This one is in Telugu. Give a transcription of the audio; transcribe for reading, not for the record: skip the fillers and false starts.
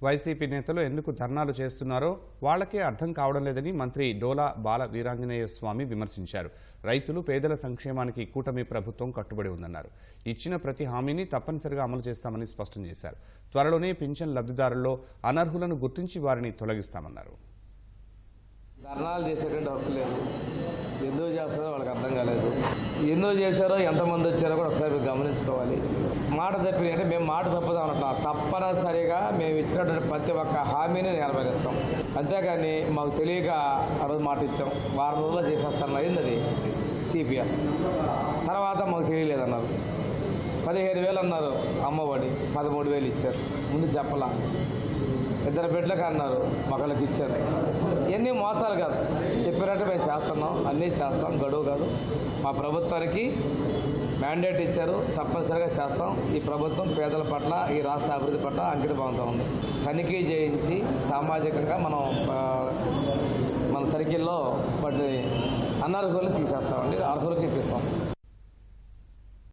వైసీపీ నేతలు ఎందుకు ధర్నాలు చేస్తున్నారో వాళ్లకే అర్థం కావడం లేదని మంత్రి డోలా బాల వీరాంజనేయ స్వామి విమర్శించారు. రైతులు పేదల సంక్షేమానికి కూటమి ప్రభుత్వం కట్టుబడి ఉందన్నారు. ఇచ్చిన ప్రతి హామీని తప్పనిసరిగా అమలు చేస్తామని స్పష్టం చేశారు. త్వరలోనే పింఛన్ లబ్ధిదారుల్లో అనర్హులను గుర్తించి వారిని తొలగిస్తామన్నారు. ధర్నాలు చేసేటువంటి హక్కు లేదు. ఎందుకు చేస్తారో వాళ్ళకి అర్థం కాలేదు. ఎందుకు చేశారో ఎంతమంది వచ్చారో కూడా ఒకసారి గమనించుకోవాలి. మాట తప్పింది అంటే మేము మాట తప్పదాం అంటున్నాం. తప్పనిసరిగా మేము ఇచ్చినటువంటి ప్రతి ఒక్క హామీని నెరవేరుస్తాం. అంతేగాని మాకు తెలియక ఆ రోజు మాట ఇచ్చాం, వారం రోజుల్లో చేసేస్తాను అయింది అది సిపిఎస్. తర్వాత మాకు తెలియలేదన్నారు. 15,000 అన్నారు అమ్మఒడి, 13,000 ఇచ్చారు. ముందు చెప్పలా. 2 బిడ్డలకు అన్నారు, ఒకళ్ళకి ఇచ్చారు. ఇవన్నీ మోసాలు కాదు. చెప్పినట్టు మేము చేస్తున్నాం, అన్నీ చేస్తాం, గడువు కాదు. మా ప్రభుత్వానికి మ్యాండేట్ ఇచ్చారు, తప్పనిసరిగా చేస్తాం. ఈ ప్రభుత్వం పేదల పట్ల, ఈ రాష్ట్ర అభివృద్ధి పట్ల అంకితభావంతో ఉంది. తనిఖీ చేయించి సామాజికంగా మన సర్కిల్లో వాటి అనర్హులను తీసేస్తామండి, అర్హులకు ఇప్పిస్తాం.